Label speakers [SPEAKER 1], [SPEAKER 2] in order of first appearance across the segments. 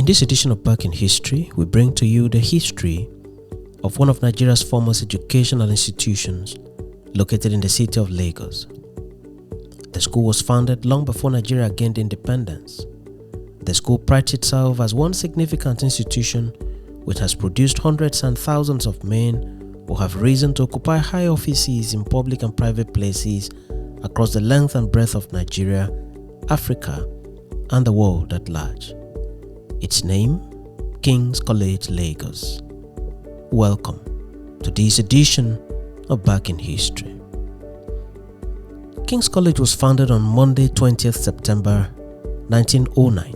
[SPEAKER 1] In this edition of Back in History, we bring to you the history of one of Nigeria's foremost educational institutions located in the city of Lagos. The school was founded long before Nigeria gained independence. The school prides itself as one significant institution which has produced hundreds and thousands of men who have risen to occupy high offices in public and private places across the length and breadth of Nigeria, Africa, and the world at large. Its name, King's College, Lagos. Welcome to this edition of Back in History. King's College was founded on Monday, 20th September 1909.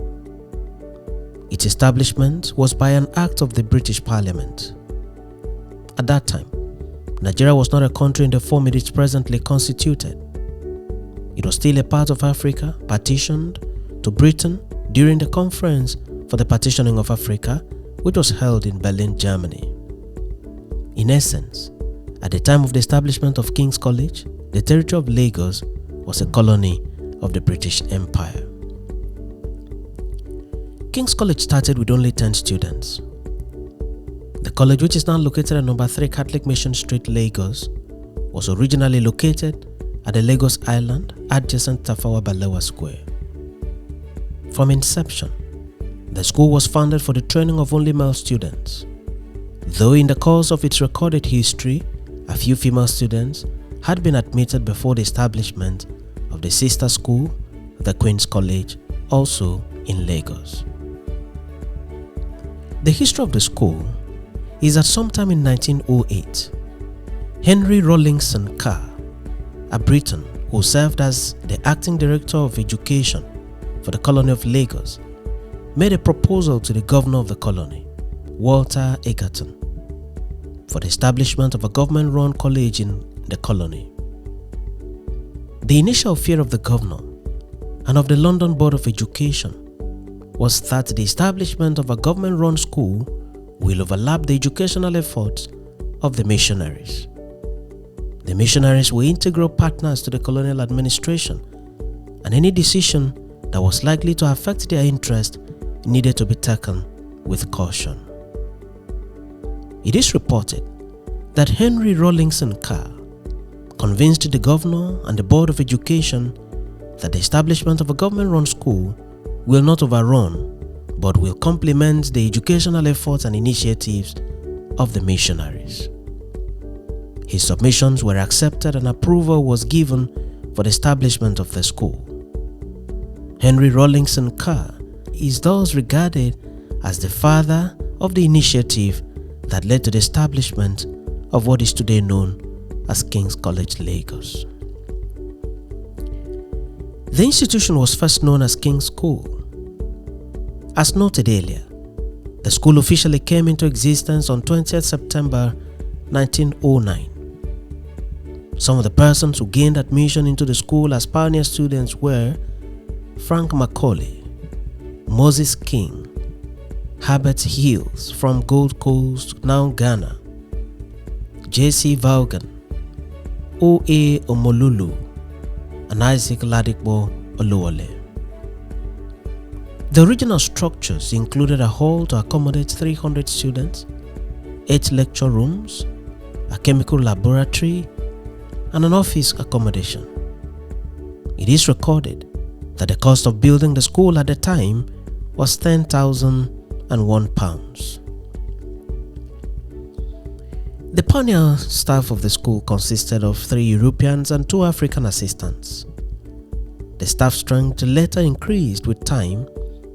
[SPEAKER 1] Its establishment was by an act of the British Parliament. At that time, Nigeria was not a country in the form it is presently constituted. It was still a part of Africa, partitioned to Britain during the Conference for the Partitioning of Africa, which was held in Berlin, Germany. In essence, at the time of the establishment of King's College, the territory of Lagos was a colony of the British Empire. King's College started with only 10 students. The college, which is now located at number 3 Catholic Mission Street, Lagos, was originally located at the Lagos Island adjacent to Tafawa Balewa Square. From inception, the school was founded for the training of only male students, though in the course of its recorded history, a few female students had been admitted before the establishment of the sister school, the Queen's College, also in Lagos. The history of the school is that sometime in 1908, Henry Rawlinson Carr, a Briton who served as the acting director of education for the colony of Lagos, made a proposal to the governor of the colony, Walter Egerton, for the establishment of a government-run college in the colony. The initial fear of the governor and of the London Board of Education was that the establishment of a government-run school will overlap the educational efforts of the missionaries. The missionaries were integral partners to the colonial administration, and any decision that was likely to affect their interest needed to be taken with caution. It is reported that Henry Rawlinson Carr convinced the governor and the Board of Education that the establishment of a government-run school will not overrun but will complement the educational efforts and initiatives of the missionaries. His submissions were accepted and approval was given for the establishment of the school. Henry Rawlinson Carr is thus regarded as the father of the initiative that led to the establishment of what is today known as King's College, Lagos. The institution was first known as King's School. As noted earlier, the school officially came into existence on 20th September 1909. Some of the persons who gained admission into the school as pioneer students were Frank Macaulay, Moses King, Herbert Hills from Gold Coast, now Ghana, J.C. Vaughan, O.A. Omolulu, and Isaac Ladipo Oluwole. The original structures included a hall to accommodate 300 students, 8 lecture rooms, a chemical laboratory, and an office accommodation. It is recorded that the cost of building the school at the time was £10,001. The pioneer staff of the school consisted of 3 Europeans and 2 African assistants. The staff strength later increased with time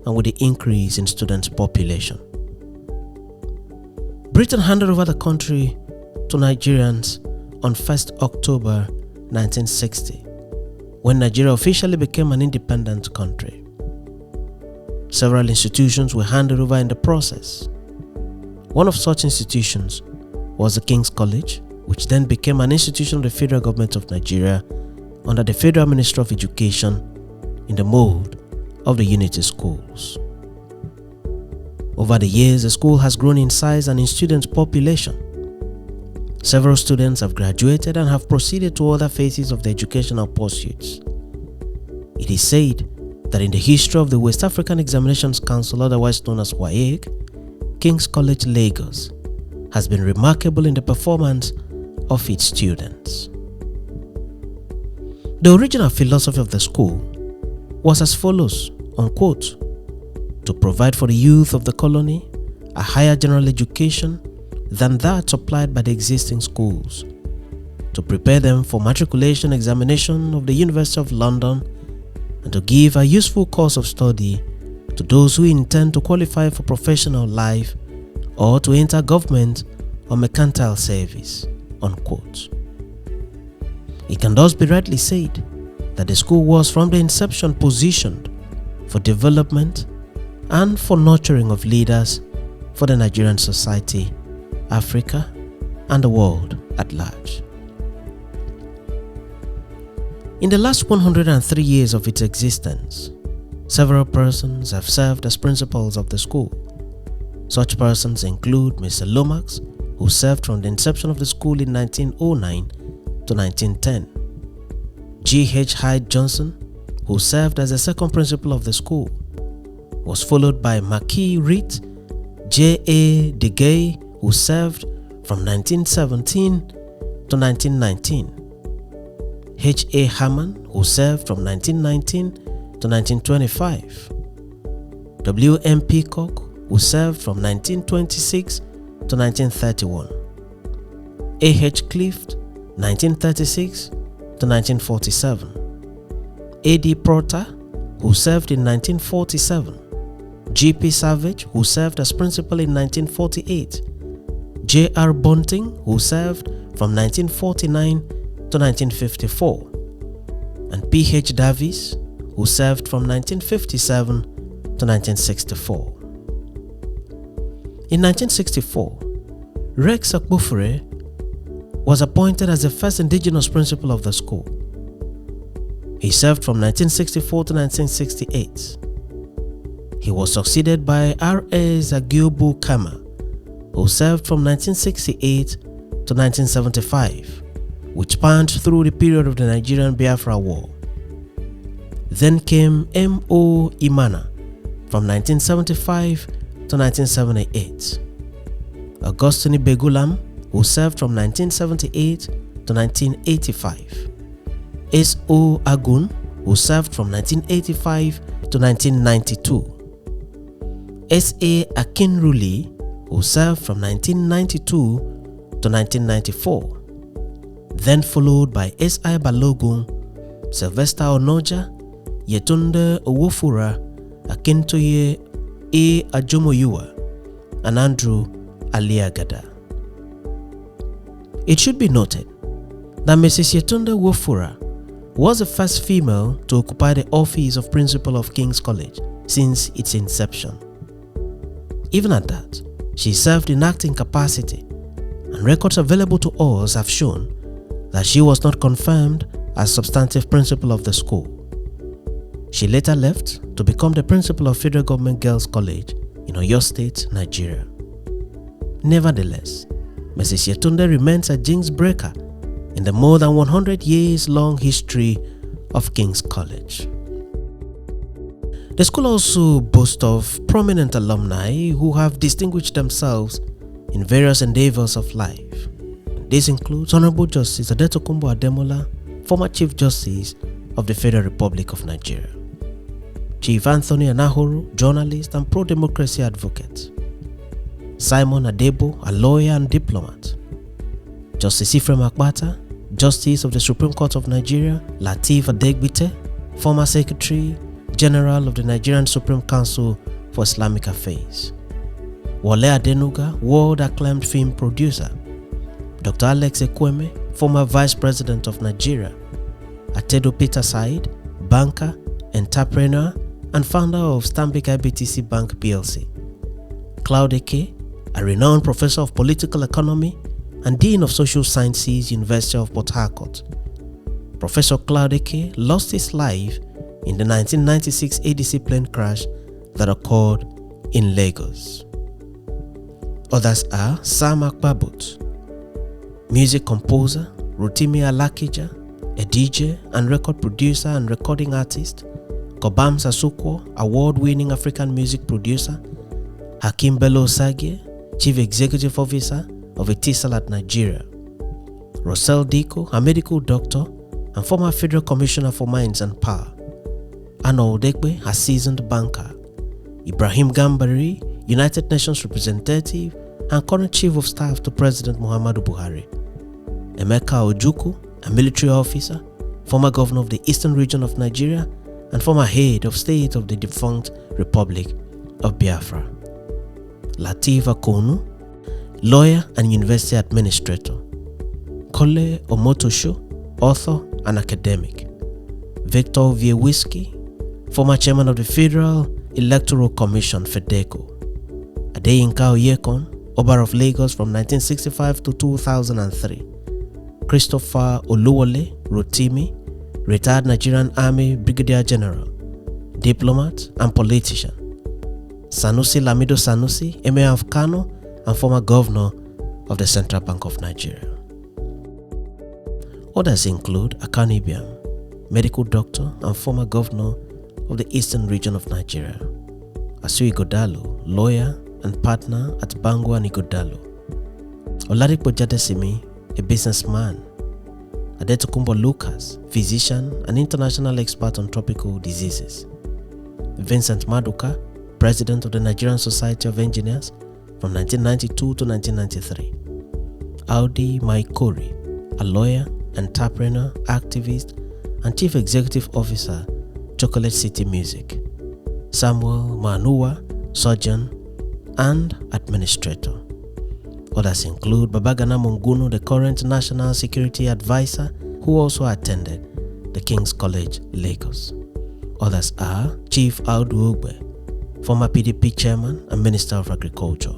[SPEAKER 1] and with the increase in students' population. Britain handed over the country to Nigerians on 1st October 1960, when Nigeria officially became an independent country. Several institutions were handed over in the process. One of such institutions was the King's College, which then became an institution of the Federal Government of Nigeria under the Federal Ministry of Education in the mold of the Unity Schools. Over the years, the school has grown in size and in student population. Several students have graduated and have proceeded to other phases of their educational pursuits. It is said that in the history of the West African Examinations Council, otherwise known as WAEC, King's College Lagos has been remarkable in the performance of its students. The original philosophy of the school was as follows, unquote, to provide for the youth of the colony a higher general education than that supplied by the existing schools, to prepare them for matriculation examination of the University of London, and to give a useful course of study to those who intend to qualify for professional life or to enter government or mercantile service, unquote. It can thus be rightly said that the school was from the inception positioned for development and for nurturing of leaders for the Nigerian society, Africa, and the world at large. In the last 103 years of its existence, several persons have served as principals of the school. Such persons include Mr. Lomax, who served from the inception of the school in 1909 to 1910. G.H. Hyde Johnson, who served as the second principal of the school, was followed by Marquis Reed, J.A. DeGay, who served from 1917 to 1919. H.A. Hammond, who served from 1919 to 1925. W.M. Peacock, who served from 1926 to 1931. A.H. Clift, 1936 to 1947. A.D. Porter, who served in 1947. G.P. Savage, who served as principal in 1948. J.R. Bunting, who served from 1949 to 1954. And P.H. Davies, who served from 1957 to 1964. In 1964, Rex Akpofure was appointed as the first indigenous principal of the school. He served from 1964 to 1968. He was succeeded by R.S. Agiobu Kama, who served from 1968 to 1975, which spanned through the period of the Nigerian Biafra War. Then came M.O. Imana from 1975 to 1978. Augustine Begulam, who served from 1978 to 1985. S.O. Agun, who served from 1985 to 1992. S.A. Akinruli, who served from 1992 to 1994. Then followed by S.I. Balogun, Sylvester Onoja, Yetunde Owofura, Akintoye A. Ajomoyua, and Andrew Aliagada. It should be noted that Mrs. Yetunde Owofura was the first female to occupy the office of principal of King's College since its inception. Even at that, she served in acting capacity, and records available to us have shown that she was not confirmed as substantive principal of the school. She later left to become the principal of Federal Government Girls College in Oyo State, Nigeria. Nevertheless, Mrs. Yetunde remains a jinx breaker in the more than 100 years long history of King's College. The school also boasts of prominent alumni who have distinguished themselves in various endeavors of life. This includes Honorable Justice Adetokunbo Ademola, former Chief Justice of the Federal Republic of Nigeria. Chief Anthony Anahoro, journalist and pro-democracy advocate. Simon Adebo, a lawyer and diplomat. Justice Ephraim Akpata, Justice of the Supreme Court of Nigeria. Lateef Adegbite, former Secretary General of the Nigerian Supreme Council for Islamic Affairs. Wole Adenuga, world-acclaimed film producer. Dr. Alex Ekweme, former Vice President of Nigeria. Atedo Peter Said, banker, entrepreneur, and founder of Stanbic IBTC Bank PLC. Claude Eke, a renowned professor of political economy and Dean of Social Sciences, University of Port Harcourt. Professor Claude Eke lost his life in the 1996 ADC plane crash that occurred in Lagos. Others are Sam Akpabut, music composer, Rotimi Alakija, a DJ and record producer and recording artist, Kobam Sasukwo, award-winning African music producer. Hakim Bello Osagie, Chief Executive Officer of Etisalat Nigeria. Russell Diko, a medical doctor and former Federal Commissioner for Mines and Power. Anna Odekbe, a seasoned banker. Ibrahim Gambari, United Nations representative and current Chief of Staff to President Muhammadu Buhari. Emeka Ojukwu, a military officer, former governor of the Eastern Region of Nigeria and former head of state of the defunct Republic of Biafra. Lateef Akonu, lawyer and university administrator. Kole Omotosho, author and academic. Victor Viewiski, former chairman of the Federal Electoral Commission (FEDECO). Adeyinka Oyekon, Oba of Lagos from 1965 to 2003. Christopher Oluwole Rotimi, retired Nigerian Army Brigadier General, diplomat and politician. Sanusi Lamido Sanusi, Emir of Kano and former governor of the Central Bank of Nigeria. Others include Akanu Ibiam, medical doctor and former governor of the Eastern Region of Nigeria. Asu Ighodalo, lawyer and partner at Bango and Ighodalo. Oladipo Jadesimi, a businessman. Adetokunbo Lucas, physician and international expert on tropical diseases. Vincent Maduka, president of the Nigerian Society of Engineers from 1992 to 1993. Audi Maikori, a lawyer, entrepreneur, activist, and chief executive officer, Chocolate City Music. Samuel Manua, surgeon and administrator. Others include Babagana Mungunu, the current National Security Advisor, who also attended the King's College, Lagos. Others are Chief Audu Ogbe, former PDP chairman and Minister of Agriculture.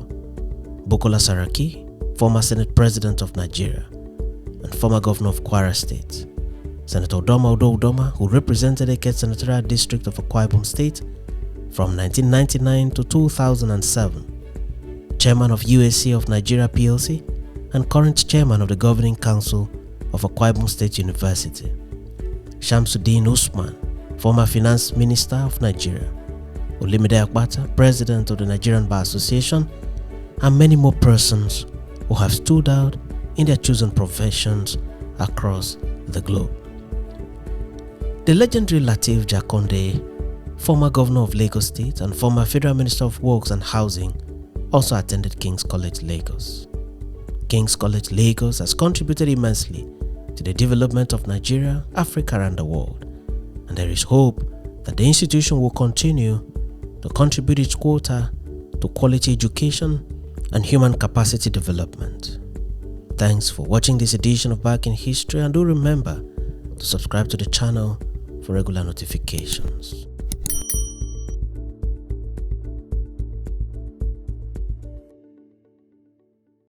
[SPEAKER 1] Bukola Saraki, former Senate President of Nigeria and former Governor of Kwara State. Senator Udoma Udo Udoma, who represented Eket Senatorial District of Akwa Ibom State from 1999 to 2007. Chairman of USC of Nigeria PLC and current chairman of the Governing Council of Akwa Ibom State University. Shamsuddin Usman, former Finance Minister of Nigeria. Olimide Akbata, President of the Nigerian Bar Association, and many more persons who have stood out in their chosen professions across the globe. The legendary Lateef Jakonde, former governor of Lagos State and former Federal Minister of Works and Housing, also attended King's College, Lagos. King's College, Lagos has contributed immensely to the development of Nigeria, Africa, and the world, and there is hope that the institution will continue to contribute its quota to quality education and human capacity development. Thanks for watching this edition of Back in History, and do remember to subscribe to the channel for regular notifications.